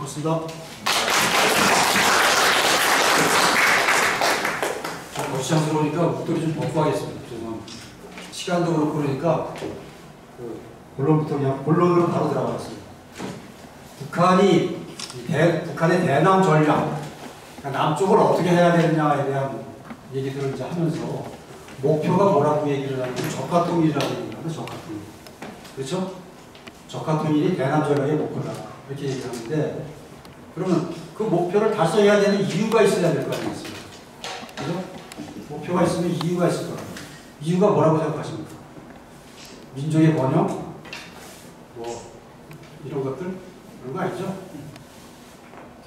고맙습니다. 거시장스러우니까 목도리 좀 벗고 하겠습니다. 죄송합니다. 시간도 그렇고 그러니까 본론부터 그냥 본론으로 바로 들어가겠습니다. 북한의 대남 전략, 그러니까 남쪽을 어떻게 해야 되느냐에 대한 얘기들을 이제 하면서 목표가 뭐라고 얘기를 하면 적화통일이라고 얘기를 하면 적화통일. 그렇죠? 적화통일이 대남 전략의 목표다. 이렇게 얘기를 하는데 그러면 그 목표를 달성해야 되는 이유가 있어야 될 거 아니겠습니까? 그죠? 목표가 있으면 이유가 있을 거예요. 이유가 뭐라고 생각하십니까? 민족의 번영? 뭐 이런 것들? 그런 거 아니죠?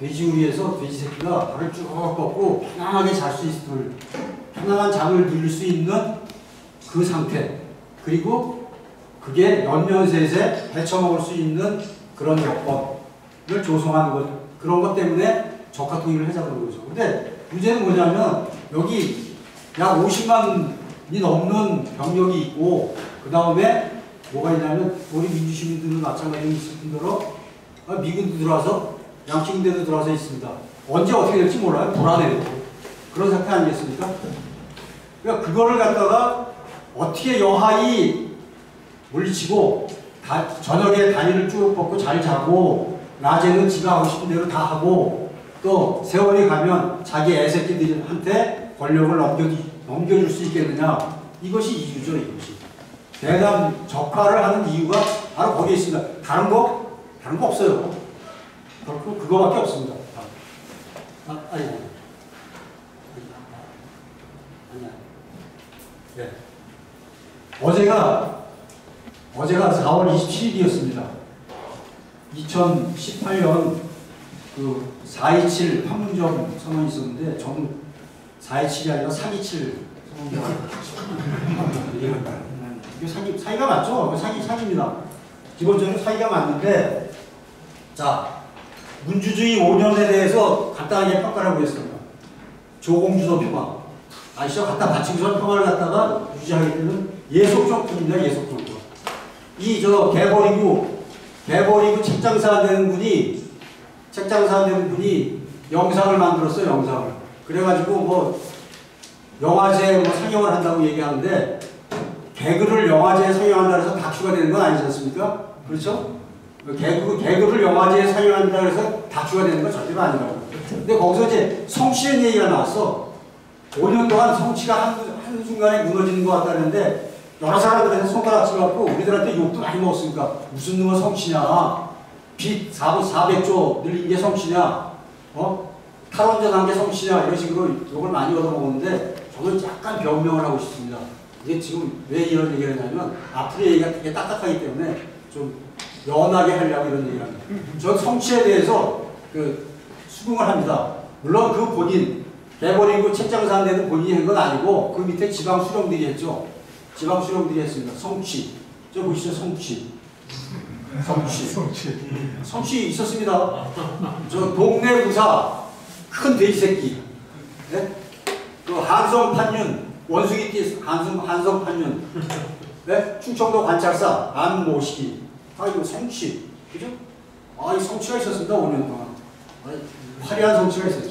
돼지우리에서 돼지 새끼가 발을 쭉 뻗고 편안하게 잘 수 있을, 편안한 잠을 누릴 수 있는 그 상태, 그리고 그게 연년셋에 헤쳐먹을 수 있는 그런 여건을 조성하는 것, 그런 것 때문에 적화통일을 하자는 거죠. 근데 문제는 뭐냐면 여기 약 50만이 넘는 병력이 있고 그 다음에 뭐가 있냐면 우리 민주시민들은 마찬가지로 있을 뿐더러 미군도 들어와서 양식군대도 들어와서 있습니다. 언제 어떻게 될지 몰라요. 불안해요. 그런 상태 아니겠습니까? 그러니까 그거를 갖다가 어떻게 여하이 물리치고 저녁에 다리를 쭉 뻗고 잘 자고 낮에는 지가 하고 싶은 대로 다 하고 또 세월이 가면 자기 애새끼들한테 권력을 넘겨줄 수 있겠느냐. 이것이 이유죠. 이것이. 대남 적화를 하는 이유가 바로 거기에 있습니다. 다른 거 없어요. 그거밖에 없습니다. 아니야. 네. 어제가 4월 27일이었습니다. 2018년 그 4.27 판문점 선언이 있었는데 저는 4.27이 아니라 3.27 선언을 이게 사기가 맞죠? 사기입니다. 기본적으로 사기가 맞는데, 자, 문주주의 5년에 대해서 간단하게 평가를 해보겠습니다. 조공주도 평화. 아시죠? 갖다 바치고선 평화를 갖다가 유지하게 되는 예속정권입니다. 예속정권. 개버리고 책장사 되는 분이 영상을 만들었어요. 영상을. 그래가지고 뭐 영화제 상영을 한다고 얘기하는데 개그를 영화제에 상영한다 해서 다큐가 되는 건 아니지 않습니까? 그렇죠? 개그를 영화제에 상영한다 해서 다큐가 되는 건 절대로 아니라고. 근데 거기서 이제 성취의 얘기가 나왔어. 5년 동안 성취가 한순간에 무너지는 것 같다는데 여러 사람들한테 손가락 치갖고 우리들한테 욕도 많이 먹었으니까 무슨 놈의 성취냐. 빚 400조 늘린 게 성취냐. 탈원전한 게 성취냐. 이런 식으로 욕을 많이 얻어먹었는데 저는 약간 변명을 하고 싶습니다. 이게 지금 왜 이런 얘기를 했냐면 앞으로 얘기가 되게 딱딱하기 때문에 좀 연하게 하려고 이런 얘기를 합니다. 전 성취에 대해서 수긍을 합니다. 물론 그 본인, 개버리고 책장사 되는 본인이 한 건 아니고 그 밑에 지방 수령들이 했죠. 지방 수령들이 했습니다. 성취. 저 보시죠. 성취 있었습니다. 저 동네 부사 큰 돼지 새끼. 네? 그 한성 판윤 원숭이띠 한성 판윤. 네? 충청도 관찰사 안모시기. 이거 성취. 그죠? 이 성취가 있었습니다. 5년 동안. 화려한 성취가 있었죠.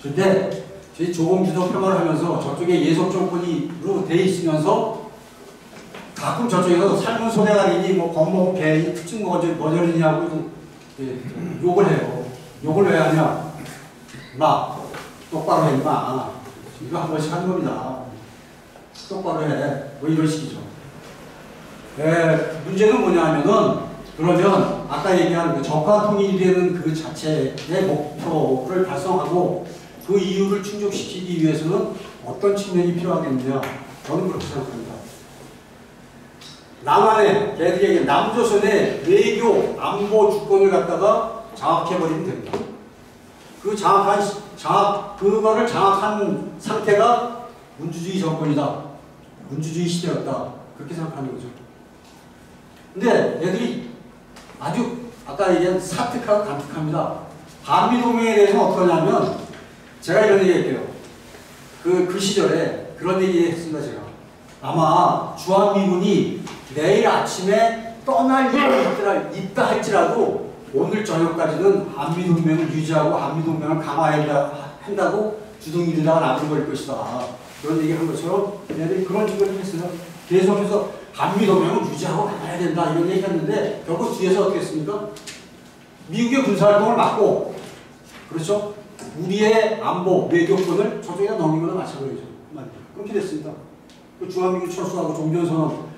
근데 저희 조공주도 평화를 하면서 저쪽에 예속정권으로 돼 있으면서 가끔 저쪽에서 삶은 소대가리니 뭐 겁먹은 개니 특징 머저리냐고 욕을 해요. 욕을 왜 하냐? 똑바로 해, 임마. 이거 한 번씩 하는 겁니다. 똑바로 해. 뭐 이런 식이죠. 문제는 뭐냐 하면은, 그러면 아까 얘기한 그 적화통일이 되는 그 자체의 목표를 달성하고 그 이유를 충족시키기 위해서는 어떤 측면이 필요하겠느냐. 저는 그렇게 생각합니다. 남한의, 걔들에게 남조선의 외교, 안보 주권을 갖다가 장악해버리면 됩니다. 그거를 장악한 상태가 문주주의 정권이다. 문주주의 시대였다. 그렇게 생각하는 거죠. 근데 얘들이 아주 아까 얘기한 사특하고 간특합니다. 한미동맹에 대해서는 어떻게 하냐면 제가 이런 얘기 할게요. 그 시절에 그런 얘기 했습니다. 제가. 아마 주한미군이 내일 아침에 떠날 일이 있다 할지라도 오늘 저녁까지는 한미동맹을 유지하고 한미동맹을 강화한다고 주둥이에다가 나불거릴 것이다. 그런 얘기를 한 것처럼 얘네들이 그런 짓을 했어요. 계속해서 한미동맹을 유지하고 강화해야 된다 이런 얘기 했는데 결국 뒤에서 어떻게 했습니까? 미국의 군사활동을 막고 그렇죠? 우리의 안보, 외교권을 저쪽에다 넘긴 거나 마찬가지죠. 그렇게 됐습니다. 주한미군 철수하고 종전선언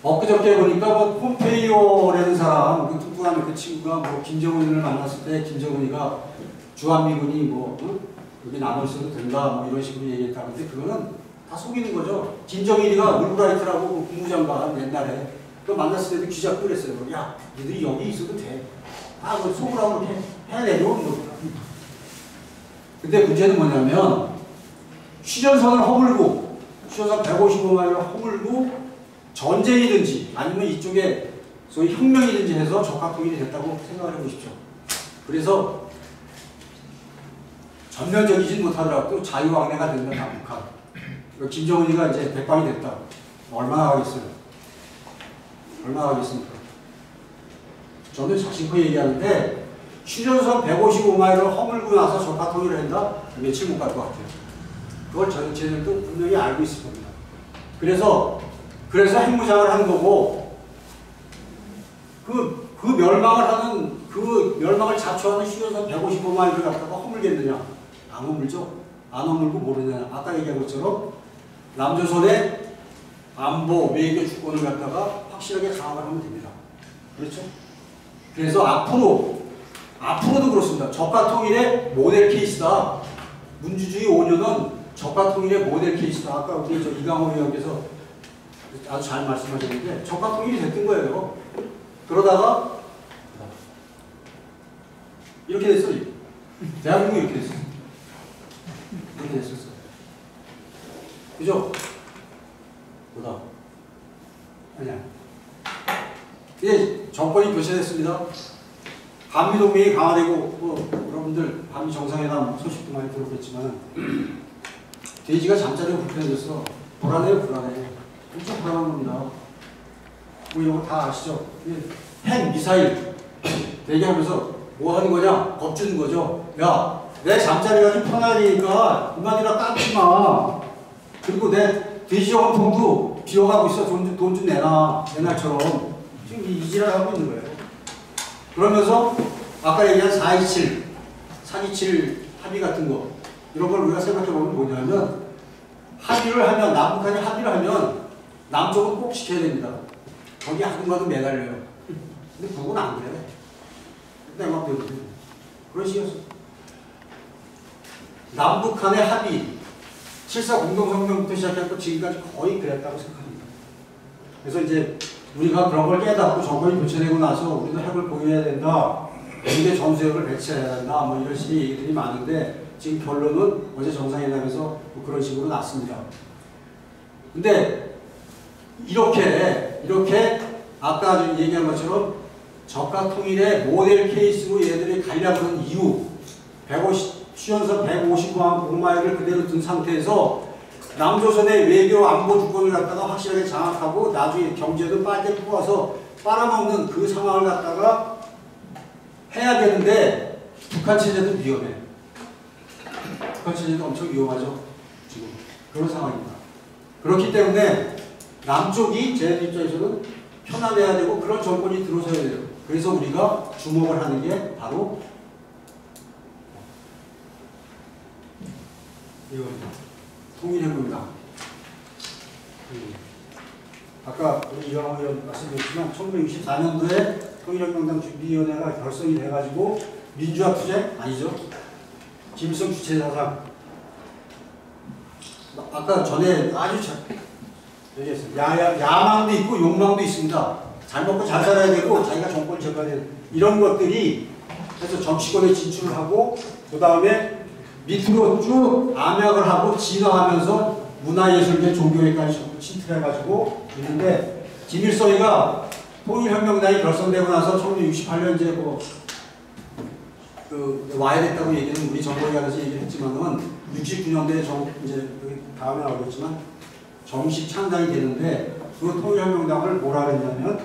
엊그저께 보니까 뭐 폼페이오라는 사람, 그 뚱뚱한 그 친구가 뭐 김정은을 만났을 때 김정은이가 주한미군이 뭐 여기 남아 있어도 된다 뭐 이런 식으로 얘기했다. 근데 그거는 다 속이는 거죠. 김정일이가 울브라이트라고 국무장관 옛날에 그 만났을 때도 기자 그랬어요. 야, 니들이 여기 있어도 돼. 아, 그 속으라고 이렇게 해내려. 근데 문제는 뭐냐면 휴전선을 허물고 휴전선 155마일을 허물고 전쟁이든지 아니면 이쪽에 소위 혁명이든지 해서 적합통일이 됐다고 생각을 해보십시오. 그래서 전면적이진 못하더라도 자유왕래가 된다 남북한. 김정은이가 이제 백방이 됐다. 얼마나 하겠어요? 얼마나 하겠습니까? 저는 자신있게 얘기하는데 휴전선 155마일을 허물고 나서 적합통일을 한다? 며칠 못 갈 것 같아요. 그걸 쟤들도 분명히 알고 있을 겁니다. 그래서 핵무장을 하는 거고 그 멸망을 자초하는 휴전선 155마일을 갖다가 허물겠느냐? 안 허물죠? 안 허물고 모르느냐? 아까 얘기한 것처럼 남조선의 안보, 외교 주권을 갖다가 확실하게 장악을 하면 됩니다. 그렇죠? 그래서 앞으로도 그렇습니다. 적가통일의 모델 케이스다. 문주주의 5년은 적가통일의 모델 케이스다. 아까 우리 이강호 의원께서 아주 잘 말씀하셨는데 적가통일이 됐던 거예요. 그러다가 이렇게 됐어요. 대한민국이 이렇게 됐어요. 이렇게 됐었어요. 그죠? 보다. 아니야. 이제 정권이 교체됐습니다. 한미동맹이 강화되고 여러분들 한미 정상회담 소식도 많이 들었겠지만 돼지가 잠자리가 불편해졌어. 불안해요. 엄청 불안한 겁니다. 뭐 이런 거 다 아시죠? 핵 미사일 대기하면서 뭐 하는 거냐? 겁주는 거죠. 야, 내 잠자리가 좀 편하니까 그만이라 깎지 마. 그리고 내 돼지저금 통도 비워가고 있어. 돈 좀 내놔. 옛날처럼. 지금 이 지랄 하고 있는 거예요. 그러면서 아까 얘기한 427 합의 같은 거 이런 걸 우리가 생각해보면 뭐냐면 합의를 하면 남북한이 합의를 하면 남쪽은 꼭 지켜야 됩니다. 거기 아둥바둥 매달려요. 근데 북은 안 그래. 내 맘대로 그런 식이었어. 남북한의 합의 7.4 공동성명부터 시작해서 지금까지 거의 그랬다고 생각합니다. 그래서 이제 우리가 그런 걸 깨닫고 정권이 교체되고 나서 우리도 핵을 보유해야 된다. 우리의 전술핵을 배치해야 된다. 뭐 이런 식의 얘기들이 많은데 지금 결론은 어제 정상회담에서 뭐 그런 식으로 났습니다. 근데 이렇게 아까 얘기한 것처럼 적가통일의 모델 케이스로 얘들이 가려고 하는 이유 휴전선 155마일을 그대로 둔 상태에서 남조선의 외교 안보 주권을 갖다가 확실하게 장악하고 나중에 경제도 빨대 뽑아서 빨아먹는 그 상황을 갖다가 해야 되는데 북한 체제도 위험해. 북한 체제도 엄청 위험하죠. 지금 그런 상황입니다. 그렇기 때문에 남쪽이 제 입장에서는 편안해야 되고 그런 정권이 들어서야 돼요. 그래서 우리가 주목을 하는 게 바로 이겁니다. 통일해봅니다. 아까 우리 이강호 의원 말씀드렸지만 1964년도에 통일혁명당 준비위원회가 결성이 돼가지고 민주화 투쟁 아니죠? 김일성 주체사상 아까 전에 아주 얘기했어요. 야망도 있고 욕망도 있습니다. 잘 먹고 잘 살아야 되고 자기가 정권을 잡아야 되는 이런 것들이 해서 정치권에 진출을 하고 그 다음에 밑으로 쭉 암약을 하고 진화하면서 문화예술계 종교에까지 침투해가지고 있는데 김일성이가 통일혁명당이 결성되고 나서 1968년 이제 와야 됐다고 얘기는 우리 정부에 관해서 얘기를 했지만은 69년도에 이제 다음에 나오겠지만 정식 창당이 되는데 그 통일혁명당을 뭐라 그랬냐면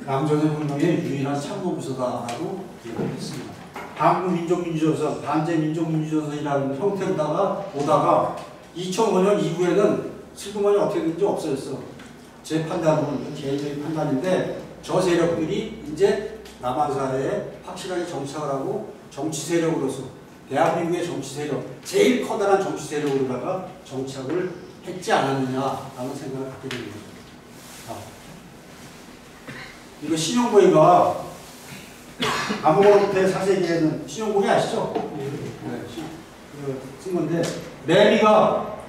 남조선혁명의 유일한 참모부서다라고 얘기했습니다. 한국민족민주조선, 반제민족민주조선이라는 형태로다가 오다가 2005년 이후에는 슬그머니 어떻게 된지 없어졌어. 제 판단은 개인적인 판단인데 저 세력들이 이제 남한 사회에 확실하게 정착을 하고 정치 세력으로서 대한민국의 정치 세력, 제일 커다란 정치 세력으로다가 정착을 했지 않았느냐라는 생각을 갖게 됩니다. 이거 신용보이가 암호화폐 사세기에는 신용보이 아시죠? 네, 쓴 건데 매미가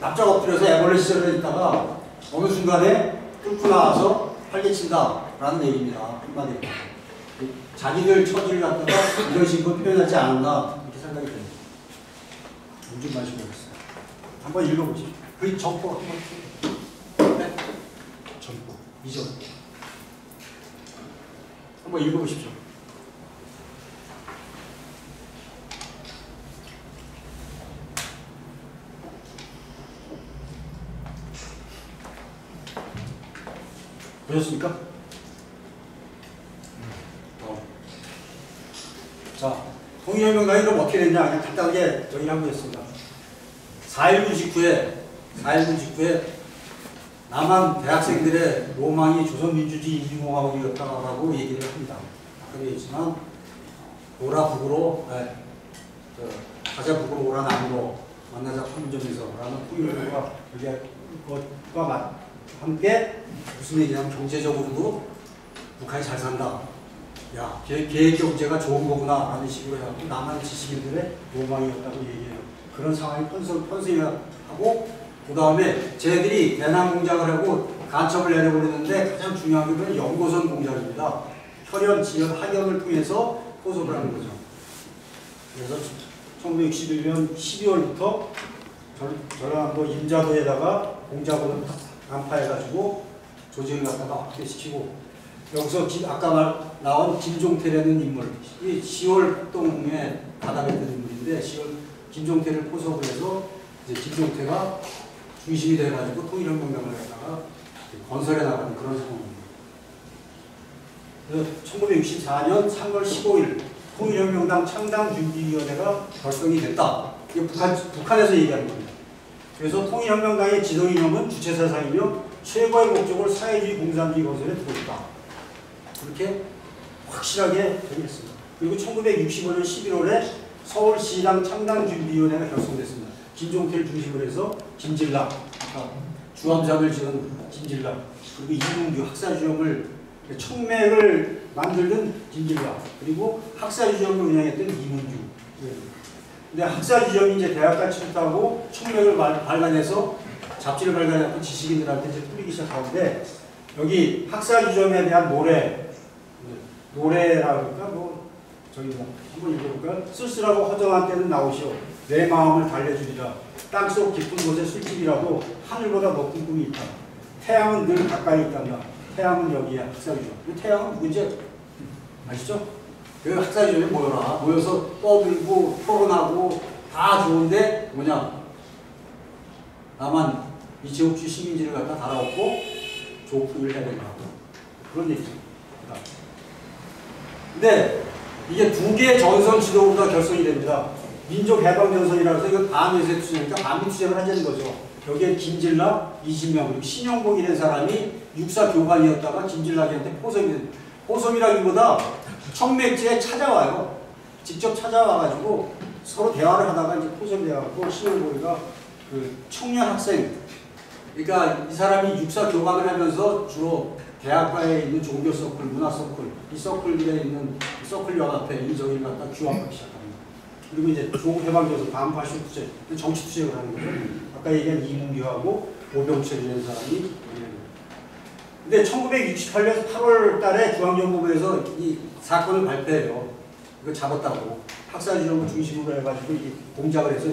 납작 엎드려서 애벌레 시절에 있다가 어느 순간에 뚫고 나와서 활개친다라는 얘기입니다. 한마디로. 자기들 처지를 갖다가 이런 식으로 표현하지 않았나 이렇게 생각이 됩니다. 좀 마시고 있어요. 한번 읽어보시죠. 그 정보 한번 네? 정보 2절 한번 읽어보십시오. 보셨습니까? 자, 통일혁명당이 그럼 어떻게 됐냐? 그냥 간단하게 정의를 하고 있습니다. 4.19 직후에 남한 대학생들의 로망이 조선민주주의 인민공화국이었다고 얘기를 합니다. 아까 얘기했지만 오라 북으로, 가자 북으로 오라 남으로 만나자 판문점에서 라는 통일혁명과 그것과 함께 무슨 얘기냐면 경제적으로도 북한이 잘 산다. 야, 계획 경제가 좋은 거구나 라는 식으로 해갖고 남한 지식인들의 로망이었다고 얘기해요. 그런 상황이 편승하고 그 다음에 쟤들이 대남 공작을 하고 간첩을 내려버리는데 가장 중요한 게 연고선 공작입니다. 혈연, 지연, 학연을 통해서 포섭을 하는 거죠. 그래서 1961년 12월부터 전라남도 임자도에다가 공작원을 간파해가지고 조직을 갖다가 확대시키고 여기서 아까 나온 김종태라는 인물, 이 10월 활동에 가담했던 인물인데 김종태를 포섭을 해서 이제 김종태가 중심이 돼가지고 통일혁명당을 갖다가 건설해 나가는 그런 상황입니다. 그래서 1964년 3월 15일 통일혁명당 창당준비위원회가 결성이 됐다. 이게 북한에서 얘기하는 겁니다. 그래서 통일혁명당의 지도이념은 주체사상이며 최고의 목적을 사회주의 공산주의 건설에 두고 있다. 그렇게 확실하게 정했습니다. 그리고 1965년 11월에 서울시당 창당준비위원회가 결성됐습니다. 김종태를 중심으로 해서 김진락, 주함장을 지은 김진락, 그리고 이문규 학사주점을 청맥을 만들던 김진락, 그리고 학사주점을 운영했던 이문규. 근데 학사주점이 이제 대학까지 하고 청맥을 발간해서 잡지를 발간해서 지식인들한테 이제 뿌리기 시작하는데 여기 학사주점에 대한 노래라니까 저기 한번 읽어볼까요? 쓸쓸하고 허정한 때는 나오시오. 내 마음을 달래주리라. 땅속 깊은 곳에 술집이라도 하늘보다 높은 꿈이 있다. 태양은 늘 가까이 있단다. 태양은 여기야. 학사주점. 태양은 누군지 아시죠? 그 학사주점에 모여서 떠들고 토론하고 다 좋은데 뭐냐? 나만 이채국주 식민지를 갖다 달아엎고 조국을 해야 된다. 그런 얘기죠. 근데 이게 두 개의 전선 지도부가 결성이 됩니다. 민족해방전선이라고 해서 이거 반외세 투쟁이니까 반미투쟁을 하자는 거죠. 여기에 김진락, 이진명, 그리고 신용복이라는 사람이 육사교관이었다가 김진락한테 포섭이 됩니다. 포섭이라기보다 청맥지에 찾아와요. 직접 찾아와가지고 서로 대화를 하다가 이제 포섭이 돼갖고 신용복이가 그 청년 학생, 그러니까 이 사람이 육사교관을 하면서 주로 대학가에 있는 종교 서클, 문화 서클, 이 서클들에 있는 서클 연합회, 이저기를 갖다 규합하기 시작합니다. 그리고 이제 조국해방전선 반파쇼 투쟁, 정치 투쟁을 하는 거죠. 아까 얘기한 이문규하고 오병철이라는 사람이. 근데 1968년 8월 달에 중앙정보부에서 이 사건을 발표해요. 이거 잡았다고. 학사주점을 중심으로 해가지고 이 공작을 해서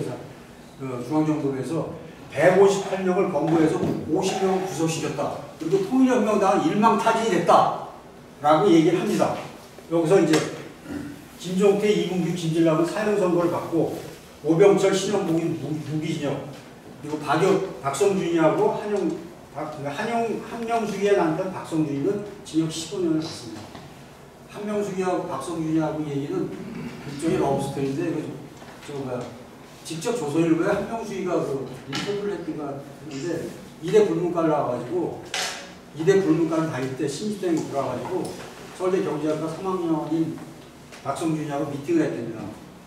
중앙정보부에서 158명을 검거해서 50명을 구속시켰다. 그리고 통일혁명당은 일망타진이 됐다. 라고 얘기를 합니다. 여기서 이제 김종태, 이문규, 김진락은 사형 선고를 받고 오병철, 신용복이 무기징역, 그리고 박성준이하고 한명숙이의 남편 박성준이는 징역 15년을 받습니다. 한명숙이하고 박성준이하고 얘기는 일종의 러브스토리인데 직접 조선일보에 한명숙이가 그 인터뷰를 했던가 했는데 이대 불문과를 나와가지고 이대 불문과를 다닐 때 신입생이 들어와가지고 서울대 경제학과 3학년인 박성준이하고 미팅을 했답니다.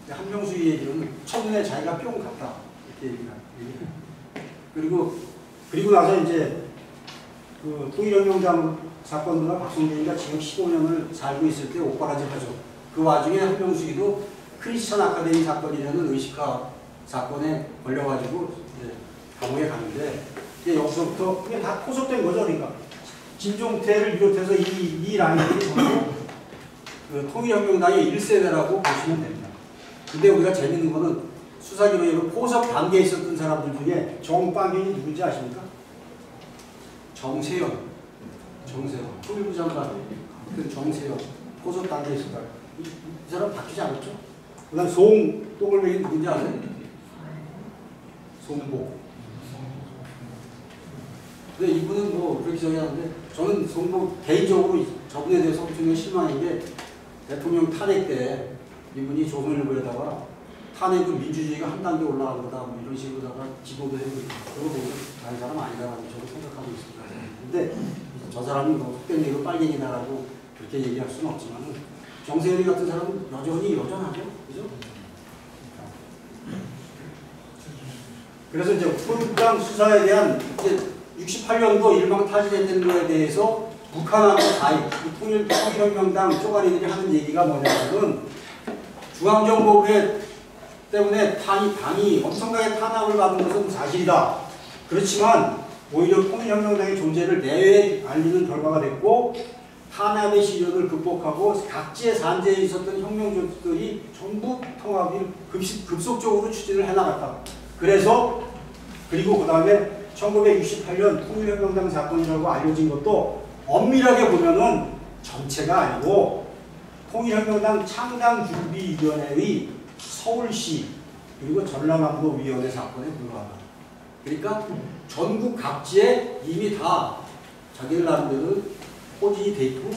한명숙이 얘기로는 첫눈에 자기가 뿅 갔다 이렇게 얘기가. 그리고 나서 이제 그 통일혁명당 사건으로 박성준이가 지금 15년을 살고 있을 때 옥바라지를 하죠. 그 와중에 한명숙이도 크리스천 아카데미 사건이라는 의식화 사건에 걸려가지고 이제 감옥에 가는데 이제 여기서부터 그게 다 포섭된 거죠. 그러니까 김종태를 비롯해서 이 라인들이 전부 그 통일혁명당의 1세대라고 보시면 됩니다. 근데 우리가 재밌는 거는 수사기록에 포섭 단계에 있었던 사람들 중에 정빵현이 누군지 아십니까? 정세현. 통일부 장관. 그 정세현. 포섭 단계에 있었다. 이 사람 바뀌지 않았죠? 그 다음 송똥을맹이 누군지 아세요? 송보. 근데 이분은 뭐 그렇게 정의하는데 저는 송보 개인적으로 저분에 대해서 엄청나게 실망인 게 대통령 탄핵 때 이분이 조선일보에다가 탄핵은 민주주의가 한 단계 올라간 거다 뭐 이런 식으로다가 기고도 해고 그거 보고 다른 사람 아니다라고 저도 생각하고 있습니다. 근데 저 사람이 뭐 흑백이고 빨갱이다라고 그렇게 얘기할 수는 없지만 정세현이 같은 사람은 여전히 여전하죠, 그죠? 그래서 이제 통일당 수사에 대한 이제 68년도 일망타진했다는 거에 대해서 북한하고 통일혁명당 쪼가리들이 하는 얘기가 뭐냐면은 중앙정보부에 때문에 당이 엄청나게 탄압을 받은 것은 사실이다. 그렇지만 오히려 통일혁명당의 존재를 내외에 알리는 결과가 됐고 탄압의 시련을 극복하고 각지의 산재에 있었던 혁명조직들이 전부 통합을 급속적으로 추진을 해나갔다. 그리고 그 다음에 1968년 통일혁명당 사건이라고 알려진 것도 엄밀하게 보면은 전체가 아니고 통일혁명당 창당준비위원회의 서울시 그리고 전라남도위원회 사건에 불과하다. 그러니까 전국 각지에 이미 다 자기들 나름대로 포진이 돼 있고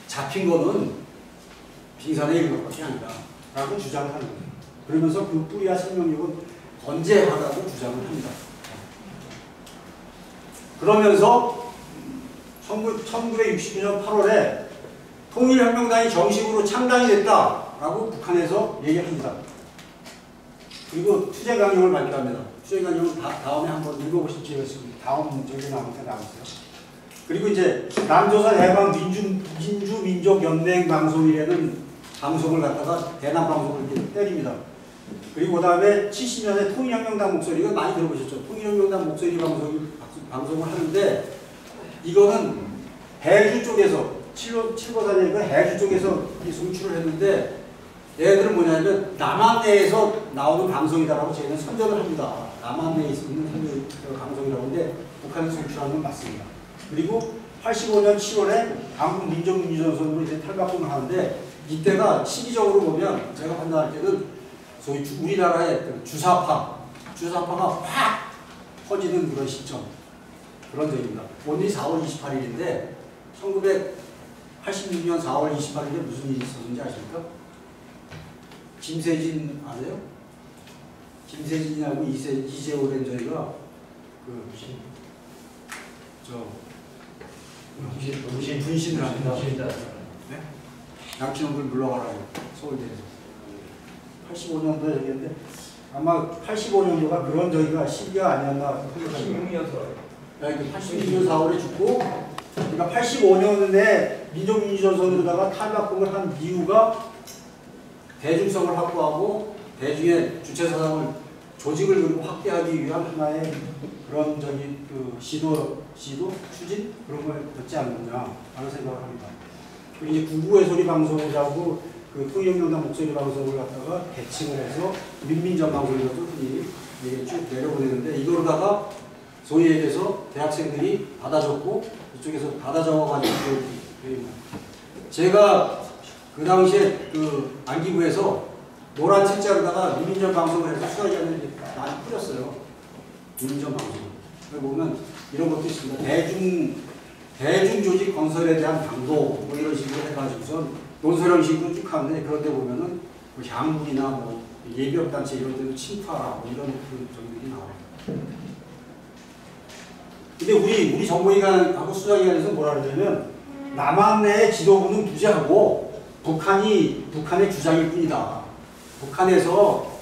잡힌 거는 빙산에 이른 것밖에 아니다 라고 주장을 하는 거예요. 그러면서 그 뿌리와 생명력은 건재하다고 주장을 합니다. 그러면서 1969년 8월에 통일혁명당이 정식으로 창당이 됐다라고 북한에서 얘기합니다. 그리고 투쟁 강령을 발표합니다. 투쟁 강령은 다음에 한번 읽어보실 기회가 있습니다. 다음 저기 나오니까 나오세요. 그리고 이제 남조선 해방 민주민족연맹 방송이라는 방송을 갖다가 대남방송을 이렇게 때립니다. 그리고 그 다음에 70년에 통일혁명당 목소리, 이거 많이 들어보셨죠? 통일혁명당 목소리 방송을 하는데 이거는 해주 쪽에서 7보사니까 해주 쪽에서 송출을 했는데 얘들은 뭐냐면 남한 내에서 나오는 방송이다라고 저희는 선전을 합니다. 남한 내에 있는 방송이라고 하는데 북한에서 송출하는 건 맞습니다. 그리고 85년 7월에 한국 민족민주전선으로 이제 탈바꿈을 하는데 이때가 시기적으로 보면 제가 판단할 때는 소위 우리나라의 주사파가 확 퍼지는 그런 시점, 그런 적입니다. 오늘이 4월 28일인데 1986년 4월 28일에 무슨 일이 있었는지 아십니까? 김세진 아세요? 김세진하고 이재호된 저희가 분신을 합니다. 네? 양친형들 물러가라고 서울대에서 85년도에 얘기했는데 아마 85년도가 그런 저희가 시기가 아니었나 생각합니다. 86년 4월에 죽고 그러니까 85년에 민족민주전선으로다가 탈바꿈을 한 이유가 대중성을 확보하고 대중의 주체사상을 조직을 그리고 확대하기 위한 하나의 그런 시도 추진 그런 거였지 않느냐라는 생각을 합니다. 그리고 이제 구구의 소리 방송을 하고 그 통일혁명당 목소리 방송을 갖다가 대칭을 해서 민민전 방송이라도 흔히 쭉 내려보내는데 이거로다가 소위 얘기해서 대학생들이 받아줬고 이쪽에서 받아 적어가지고 제가 그 당시에 그 안기부에서 노란 책자로다가 민민전 방송을 해서 수사기관을 많이 뿌렸어요. 민민전 방송. 여기 보면 이런 것도 있습니다. 대중조직 건설에 대한 강도 뭐 이런 식으로 해가지고서 논설형식으로 쭉 하는데 그런데 보면은 뭐 향물이나 뭐 예비업단체 이런 데도 침투하라 뭐 이런 점들이 나와요. 근데 우리 정보기관하고 수사기관에서 뭐라 그러냐면 남한 내 지도부는 부재하고 북한의 주장일 뿐이다. 북한에서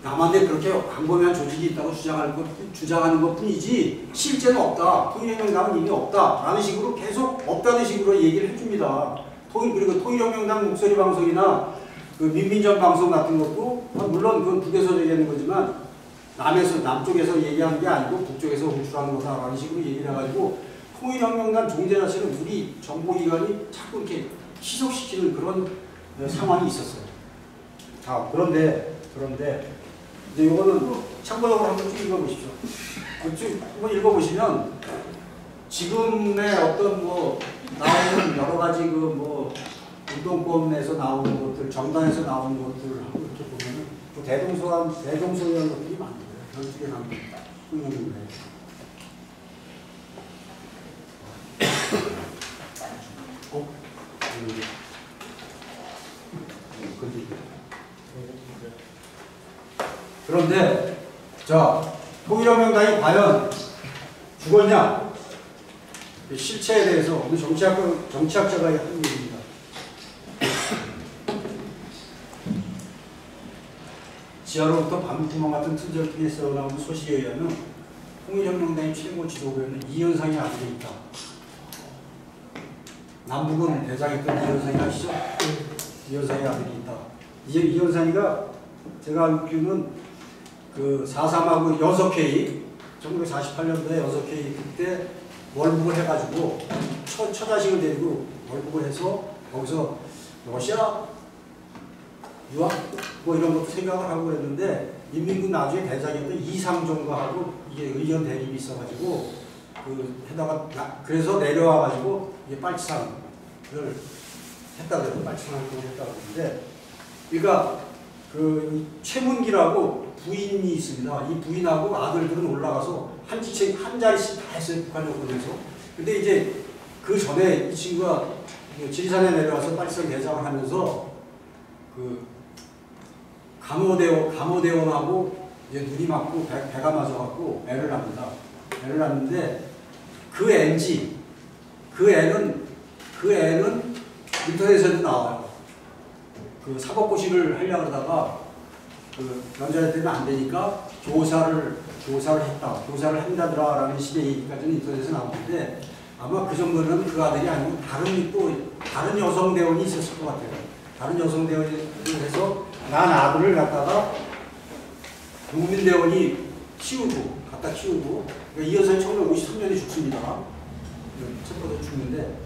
남한테 그렇게 광범위한 조직이 있다고 주장하는 것 뿐이지 실제는 없다. 통일혁명당은 이미 없다. 라는 식으로 계속 없다는 식으로 얘기를 해줍니다. 그리고 통일혁명당 목소리 방송이나 그 민민전 방송 같은 것도 물론 그건 북에서 얘기하는 거지만 남쪽에서 얘기하는 게 아니고 북쪽에서 호출하는 거다라는 식으로 얘기를 해가지고 통일혁명당 존재 자체는 우리 정보기관이 자꾸 이렇게 희석시키는 그런 상황이 있었어요. 자, 그런데 이제 이거는 참고적으로 한번 쭉 읽어보십시오. 쭉 한번 읽어보시면 지금의 어떤 뭐 나오는 여러 가지 그 뭐 운동권에서 나오는 것들, 정당에서 나오는 것들 하고 이렇게 보면은 또 대동소이한 것들이 많아요. 전국에 나오는 흥미로운데. 그런데 자, 통일혁명당이 과연 죽었냐? 실체에 대해서 어느 정치학자가 한 얘기입니다. 지하로부터 밤구멍 같은 틈새를 통해 썰어나오는 소식에 의하면 통일혁명당의 최고 지도부에는 이현상이 아들이 있다. 남북은 대장했던 이현상이 아시죠? 이현상이 아들이 있다. 이현상이가 제가 알기로는 그 4.3하고 6K 1948년도에 6K 그때 월북을 해가지고 처자식을 데리고 월북을 해서 거기서 러시아 유학 뭐 이런 것도 생각을 하고 그랬는데 인민군 나중에 대장이었던 이상종과하고 이게 의견 대립이 있어가지고 그래서 내려와가지고 이게 빨치산을 했다 그래요. 빨치산 활동을 했다 그러는데 그러니까 그 최문기라고 부인이 있습니다. 이 부인하고 아들들은 올라가서 한 자리씩 다 했어요. 북한 여권에서. 근데 이제 그 전에 이 친구가 지리산에 내려와서 빨치산 개장을 하면서 그 감호대원하고 이제 눈이 맞고 배가 맞아갖고 애를 낳는다. 애를 낳는데 그 애는 인터넷에도 나와요. 그 사법고시를 하려고 하다가 그 면접에 되면 안 되니까 교사를 했다. 교사를 한다더라라는 식의 얘기까지는 인터넷에 나오는데 아마 그 정도는 그 아들이 아니고 다른 여성 대원이 있었을 것 같아요. 다른 여성 대원이 해서 난 아들을 갖다가 농민 대원이 갖다 키우고 그러니까 이 여성이 1953년에 죽습니다. 첫 번째 죽는데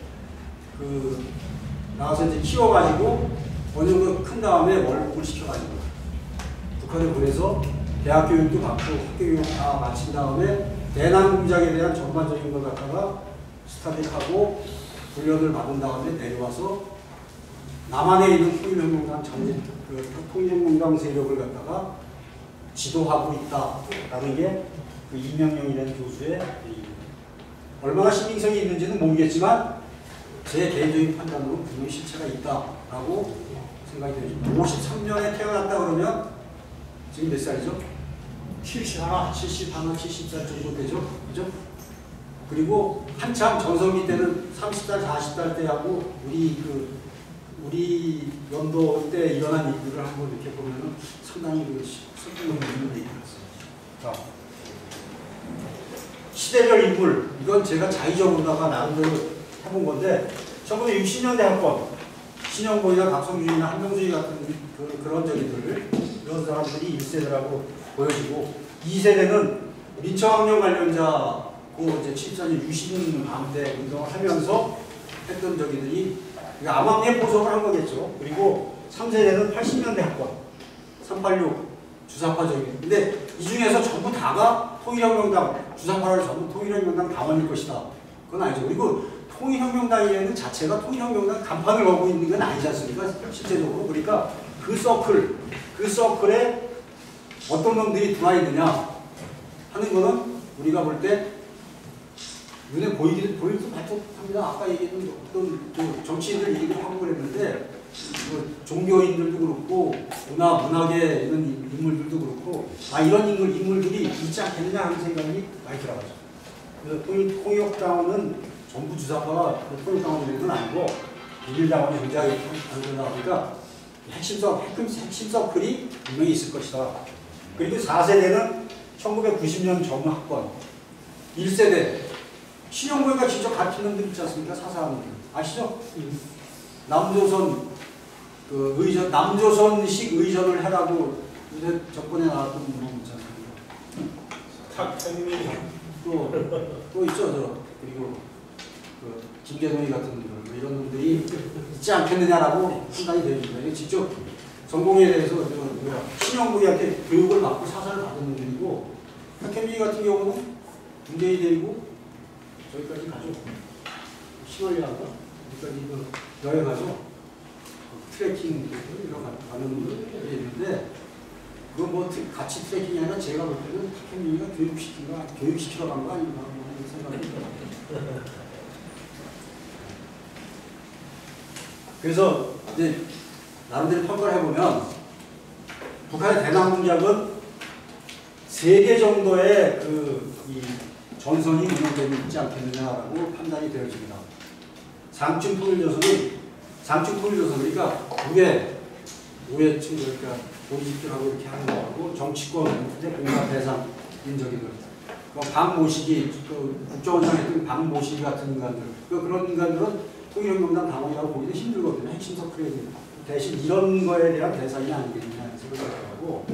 나와서 이제 키워가지고 어느 정도 큰 다음에 월북을 시켜가지고 북한에 보내서 대학 교육도 받고 학교 교육 다 마친 다음에 대남 공작에 대한 전반적인 걸 갖다가 스타딩하고 훈련을 받은 다음에 내려와서 남한에 있는 통일혁명당 통일혁명당 세력을 갖다가 지도하고 있다라는 게 그 이명영이라는 교수의 얘기입니다. 얼마나 신빙성이 있는지는 모르겠지만 제 개인적인 판단으로 분명히 실체가 있다라고 생각이 됩니다. 53년에 태어났다 그러면 지금 몇 살이죠? 71, 70살 정도 되죠? 그죠? 그리고 한참 전성기 때는 30살, 40살 때하고 우리 연도 때 일어난 일들을 한번 이렇게 보면은 상당히 설득력 있는 얘기가 있어요. 자, 시대별 인물, 이건 제가 자의적으로다가 나름대로 해본 건데 1960년대 학번 신영보이나 박성준이나 한명수이 같은 그런 저기들 이런 사람들이 1세대라고 보여지고 2세대는 민청학령 관련자고 이제 74년 유신 반대 운동을 하면서 했던 저기들이 암암리에 보석을 한 거겠죠. 그리고 3세대는 80년대 학번 386 주사파적인. 근데 이 중에서 전부 다가 통일혁명당 주사파를 전부 통일혁명당 당원일 것이다. 그건 아니죠. 그리고 통일혁명당에는 자체가 통일혁명당 간판을 걸고 있는 건 아니지 않습니까? 실제적으로. 그러니까 그 서클에 어떤 놈들이 들어와 있느냐 하는 거는 우리가 볼 때 눈에 보일 수 발톱합니다. 아까 얘기했던 어떤 그 정치인들 얘기를 하고 그랬는데 그 종교인들도 그렇고 문학에 있는 인물들도 그렇고 이런 인물들이 있지 않겠느냐 하는 생각이 많이 들어가죠. 그래서 통일당원은 전부 주사파가 통일당원들은 아니고 비밀당원이 굉장히 강하다 보니까 핵심 서클이 분명히 있을 것이다. 그리고 4세대는 1990년 정학번 1세대 신용고가 직접 가르치는 놈들 있지 않습니까? 사사하는 아시죠? 남조선 그 의전 남조선식 의전을 하라고 요새 저번에 나왔던 분 있지 않습니까? 또 있죠. 그리고 그 김계동이 같은 분들 뭐 이런 놈들이 있지 않겠느냐라고 판단이 되어집니다. 이게 직접 전공에 대해서 신용고리한테 교육을 받고 사사를 받은 놈들이고 박현미 같은 경우는 문재인 데리고 저기까지 가죠. 신월리아가 여기까지 여행하죠. 트레킹 이런 가는 분들이 있는데 그건 뭐 같이 트레킹이 아니라 제가 볼 때는 박현미가 교육시키러 간 거 아닌가 하는 생각이 들어요. 그래서 이제 나름대로 평가를 해보면 북한의 대남 공작은 3개 정도의 이 전선이 운영되고 있지 않겠느냐라고 판단이 되어집니다. 상층 통일조선은 그러니까 우회층 그러니까 고위직들하고 이렇게 하는 거하고 정치권의 공사 대상 인적인들, 박모시기 국정원장 했던 박모시기 같은 인간들, 그런 인간들은 통일혁명당 당원이라고 보기도 힘들거든요. 핵심 서클에 대신 이런 거에 대한 대상이 아니겠느냐 생각을 하고,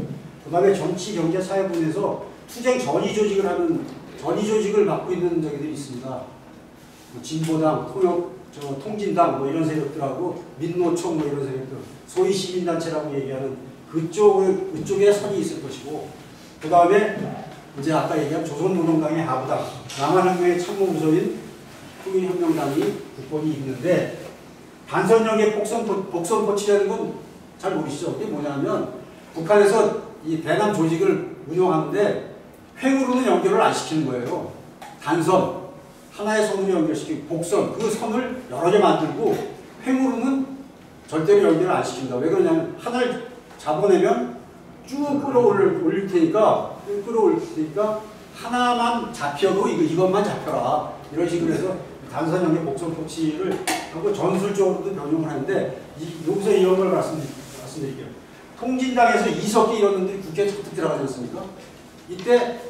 그 다음에 정치, 경제, 사회분에서 투쟁 전위 조직을 맡고 있는 저기들이 있습니다. 뭐 진보당, 통진당 뭐 이런 세력들하고 민노총 뭐 이런 세력들, 소위 시민단체라고 얘기하는 그쪽에 선이 있을 것이고, 그 다음에 이제 아까 얘기한 조선노동당의 하부당, 남한혁명의 참모부서인 통일혁명당이 국본이 있는데, 반선역의 복선포치라는 건 잘 모르시죠? 그게 뭐냐면 북한에서 이 대남 조직을 운영하는데 횡으로는 연결을 안 시키는 거예요. 단선, 하나의 선으로 연결시키고 복선, 그 선을 여러 개 만들고 횡으로는 절대로 연결을 안 시킨다. 왜 그러냐면 하나를 잡아내면 쭉 끌어올릴 테니까 하나만 잡혀도 이것만 잡혀라. 이런 식으로 해서 단선형의 복선 포치를 하고 전술적으로도 변형을 하는데 여기서 이런 걸 말씀드릴게요. 통진당에서 이석기 이런 놈들이 국회에 잔뜩 들어가지 않습니까? 이때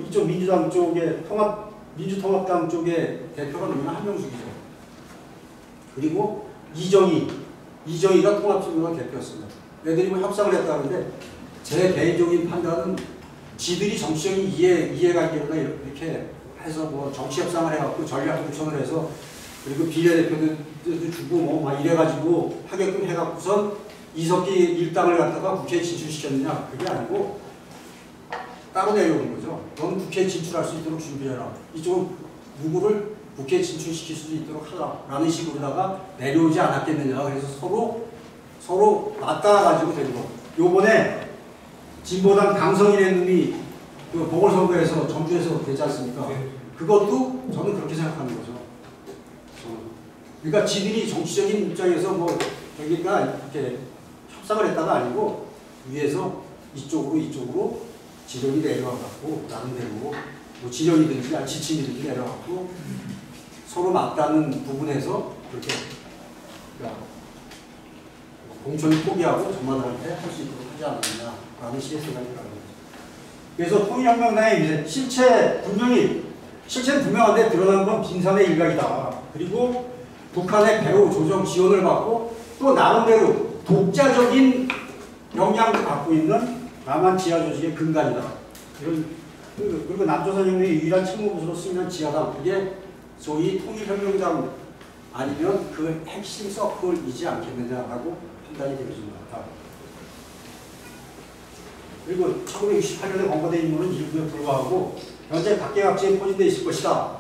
이쪽 민주당 쪽에 민주통합당 쪽에 대표가 누구냐? 한명숙이죠. 그리고 이정희가 통합진보당 대표였습니다. 애들이 뭐 협상을 했다는데 제 개인적인 판단은 지들이 정치적인 이해관계나 이렇게 해서 뭐 정치 협상을 해갖고 전략 구청을 해서 그리고 비례대표들도 주고 뭐 막 이래가지고 하게끔 해갖고선 이석기 일당을 갖다가 국회에 진출시켰느냐? 그게 아니고 따로 내려오는 거죠. 넌 국회에 진출할 수 있도록 준비해라. 이쪽은 누구를 국회에 진출시킬 수 있도록 하라. 라는 식으로다가 내려오지 않았겠느냐. 그래서 서로 맞닿아가지고 된 거. 요번에 진보당 강성일의 놈이 그 보궐선거에서 전주에서 되지 않습니까? 그것도 저는 그렇게 생각하는 거죠. 그러니까 지들이 정치적인 입장에서 뭐 여기가 이렇게 협상을 했다가 아니고 위에서 이쪽으로 지령이 내려와갖고 나름대로 뭐 지령이든지 지침이든지 내려와갖고 서로 맞닿는 부분에서 그렇게 그러니까 공천을 포기하고 전마들한테 할 수 있도록 하지 않았느냐라는 식의 생각이 나는 거죠. 그래서 통일혁명당의 실체는 분명한데 드러난 건 빙산의 일각이다. 그리고 북한의 배후 조정 지원을 받고 또 나름대로 독자적인 역량도 갖고 있는 남한 지하조직의 근간이다. 그리고 남조선혁명의 유일한 참모부서로 승인한 지하당, 그게 소위 통일혁명당 아니면 그 핵심 서클이지 않겠느냐라고 판단이 되어진 것 같다. 그리고 1968년에 권고된 인물은 일부에 불과하고 현재 각계각지에 포진되어 있을 것이다.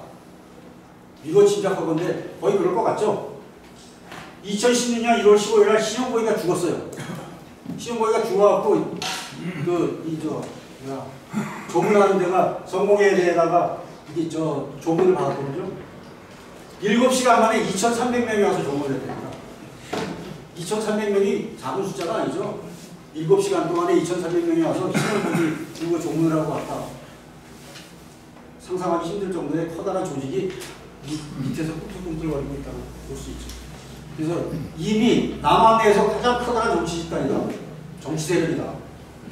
이거 짐작하건데 거의 그럴 것 같죠? 2016년 1월 15일 날 신용보이가 죽었어요. 신용보이가 죽어갖고 뭐야, 조문하는 데가 성공회에 대해다가 이게 저 조문을 받았거든요. 7시간 만에 2,300명이 와서 조문을 했다니까. 2,300명이 작은 숫자가 아니죠. 7시간 동안에 2,300명이 와서 신문국이 들고 조문을 하고 왔다. 상상하기 힘들 정도의 커다란 조직이 밑에서 꿈틀꿈틀거리고 있다고 볼 수 있죠. 그래서 이미 남한 내에서 가장 커다란 정치 집단이다. 정치 세력이다.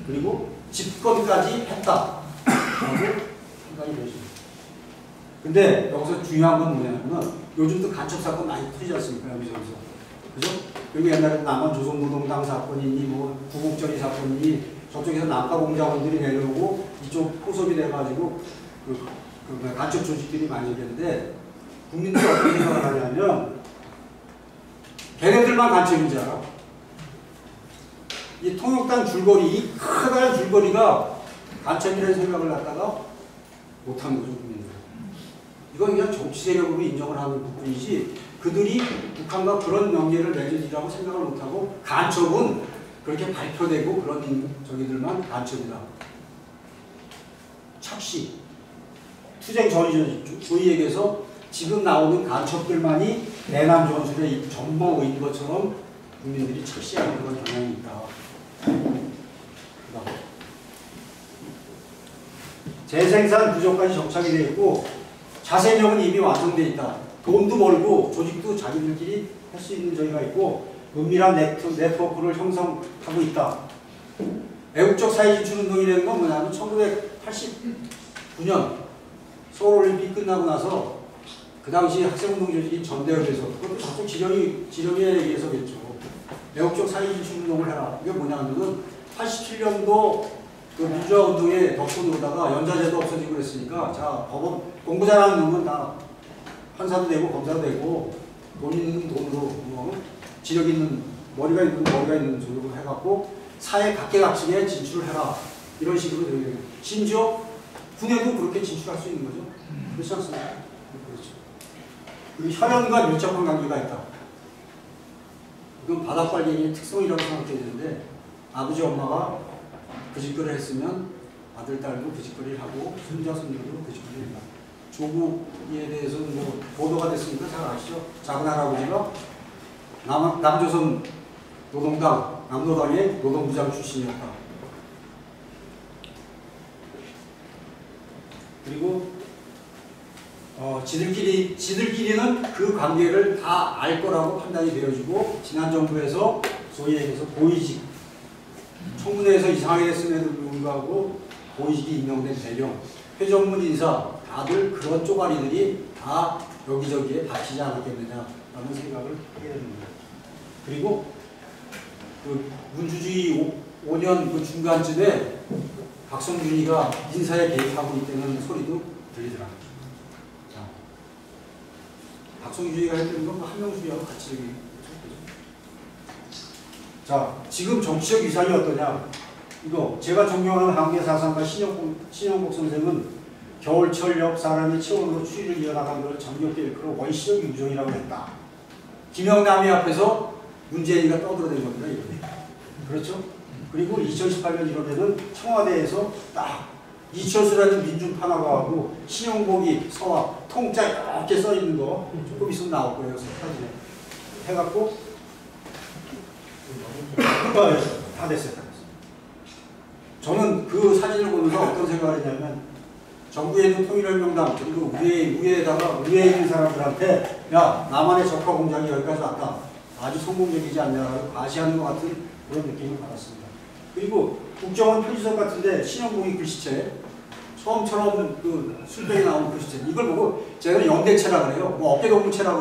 그리고 집권까지 했다. 라고 생각이 되죠. 근데 여기서 중요한 건 뭐냐면 요즘도 간첩 사건 많이 터지지 않습니까? 여기저기서. 그죠? 여기 옛날에 남한 조선노동당 사건이니 뭐 구국전이 사건이니 저쪽에서 남가 공작원들이 내려오고 이쪽 포섭이 돼가지고 간첩 조직들이 많이 있는데 국민들이 어떤 생각을 하냐면 걔네들만 간첩인 줄 알아. 이 통역당 줄거리, 이 커다란 줄거리가 간첩이라는 생각을 갖다가 못하는 거죠, 국민들. 이건 그냥 정치 세력으로 인정을 하는 부분이지 그들이 북한과 그런 명예를 맺으리라고 생각을 못하고 간첩은 그렇게 발표되고 그런 저기들만 간첩이다. 착시. 투쟁 전이죠. 소위 얘기해서 지금 나오는 간첩들만이 내남 전술의 전부인 것처럼 국민들이 착시하는 그런 경향이 있다. 재생산 부족까지 정착이 되어 있고 자생력은 이미 완성되어 있다. 돈도 벌고 조직도 자기들끼리 할 수 있는 저희가 있고 은밀한 네트워크를 형성하고 있다. 애국적 사회진출 운동이라는 건 뭐냐면 1989년 서울올림픽 끝나고 나서 그 당시 학생운동 조직인 전대협에서 그것도 자꾸 지령에 의해서겠죠. 애국적 사회진출 운동을 해라. 이게 뭐냐면은 87년도 그 민주화 운동에 덕분으로다가 연좌제도 없어지고 그랬으니까 자 법원 공부 잘하는 놈은 다 판사도 되고 검사도 되고 돈 있는 돈으로 뭐 지력 있는 머리가 있는 쪽으로 해갖고 사회 각계각층에 진출을 해라 이런 식으로 되어 있는 심지어 군에도 그렇게 진출할 수 있는 거죠. 그렇지 않습니까? 그렇죠. 그리고 혈연과 밀접한 관계가 있다. 이건 바닥빨갱이의 특성이라고 생각해야 되는데 아버지 엄마가 그 짓거리를 했으면 아들, 딸도 그 짓거리를 하고 손자, 손녀도 그 짓거리를 한다. 조국에 대해서는 뭐 보도가 됐으니까 잘 아시죠? 작은 할아버지가 남조선 노동당, 남노당의 노동부장 출신이었다. 그리고 지들끼리는 그 관계를 다 알 거라고 판단이 되어지고 지난 정부에서 소위 얘기해서 고위직 청문회에서 이상하게 됐음에도 불구하고 고위직이 임명된 배경 회전문 인사 다들 그런 쪼가리들이 다 여기저기에 박히지 않았겠느냐라는 생각을 하게 됩니다. 그리고 그 문주주의 5년 그 중간쯤에 박성준이가 인사에 개입하고 있다는 소리도 들리더라고요. 박성준이가 했던 건 한명수하고 같이 저기 자, 지금 정치적 위상이 어떠냐? 이거 제가 존경하는 한국의 사상가 신영복 선생은 겨울철 옆 사람이 체온으로 추위를 이어나간 것을 정겹게 일컬어 원시적 유종이라고 했다. 김영남이 앞에서 문재인이가 떠들어댄 겁니다. 이번에. 그렇죠? 그리고 2018년 1월에는 청와대에서 딱 이철수라는 민중판화가 하고 신영복이 서와 통짜 이렇게 써있는 거 조금 있으면 나올 거예요. 사진에. 해갖고 다 됐어요. 저는 그 사진을 보면서 어떤 생각을 했냐면 정부에 있는 통일혁명당 그리고 위에 있는 사람들한테 야 나만의 적화 공장이 여기까지 왔다. 아주 성공적이지 않냐라고 과시하는 것 같은 그런 느낌을 받았습니다. 그리고 국정원 표지서 같은데 신영복이 글씨체 처음처럼 그 술병이 나오는 글씨체 이걸 보고 제가 영대체라 그래요. 뭐 어깨동무체라고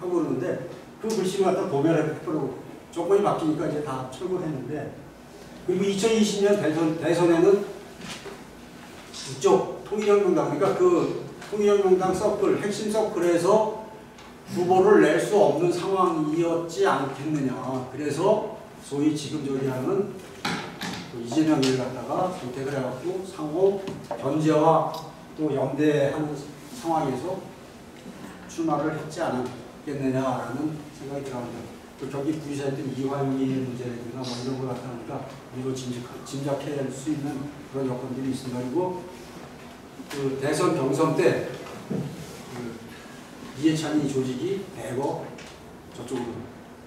하고 그러는데 그 글씨를 갖다 도면해보고 조건이 바뀌니까 이제 다 철거했는데 그리고 2020년 대선에는 이쪽 통일혁명당 그러니까 그 통일혁명당 서클 핵심 서클에서 후보를 낼 수 없는 상황이었지 않겠느냐. 그래서 소위 지금 저기 하는 그 이재명을 갖다가 선택을 해갖고 상호 견제와 또 연대하는 상황에서 출마를 했지 않았겠느냐라는 생각이 들어갑니다. 그 경기 부지사였던 이화영의 문제라든가 뭐 이런 걸 갖다 보니까 이걸 짐작해낼 수 있는 그런 여건들이 있습니다. 그리고 그 대선 경선 때 그 이해찬이 조직이 대거 저쪽으로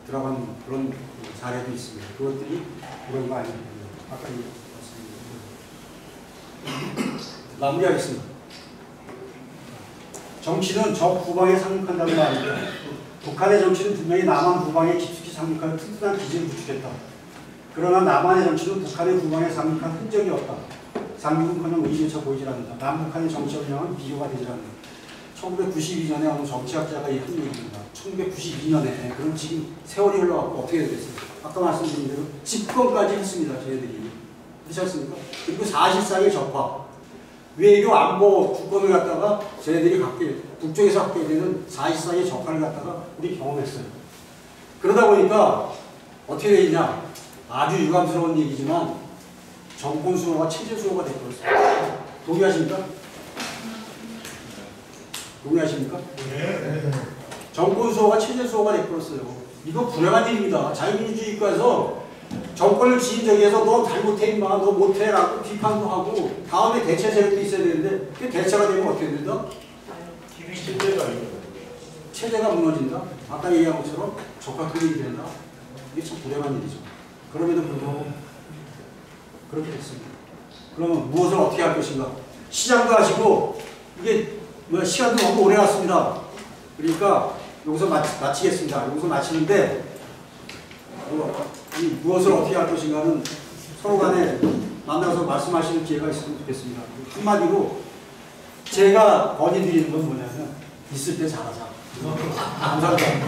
들어간 그런 사례도 있습니다. 그것들이 그런 거 아닙니다. 아까 말씀드린 마무리하겠습니다. 정치는 적 후방에 상륙한다는 말입니다. 북한의 정치는 분명히 남한 후방에 깊숙이 상륙하는 튼튼한 기지를 구축했다. 그러나 남한의 정치는 북한의 후방에 상륙한 흔적이 없다. 상륙은커녕 의지조차 보이질 않는다. 남북한의 정치 역량은 비교가 되질 않는다. 1992년에 어느 정치학자가 한 얘기입니다. 1992년에 그럼 지금 세월이 흘러가고 어떻게 되겠어요? 아까 말씀드린 대로 집권까지 했습니다. 저희들이. 그렇지 않습니까? 그리고 사실상의 적화. 외교 안보 주권을 갖다가 저희들이 북쪽에서 갖게 되는 사실상의 적화를 갖다가 우리 경험했어요. 그러다 보니까 어떻게 되느냐? 아주 유감스러운 얘기지만 정권 수호가 체제 수호가 되어버렸어요. 동의하십니까? 동의하십니까? 네. 정권 수호가 체제 수호가 되어버렸어요. 이거 불행한 일입니다. 자유민주주의 국가에서 정권을 지인 적에서 너 잘못해 임마 너 못해라고 비판도 하고 다음에 대체 세력도 있어야 되는데 그 대체가 되면 어떻게 된다? 체제가 무너진다. 아까 얘기한 것처럼 적과 클릭이 된다. 이게 참 불행한 일이죠. 그럼에도 불구하고 그렇게 됐습니다. 그러면 무엇을 어떻게 할 것인가? 시장도 하시고 이게 뭐 시간도 너무 오래 갔습니다. 그러니까 여기서 마치겠습니다. 여기서 마치는데 이 무엇을 어떻게 할 것인가는 서로 간에 만나서 말씀하시는 기회가 있으면 좋겠습니다. 한마디로 제가 건의드리는 건 뭐냐면 있을 때 잘하자. 감사합니다.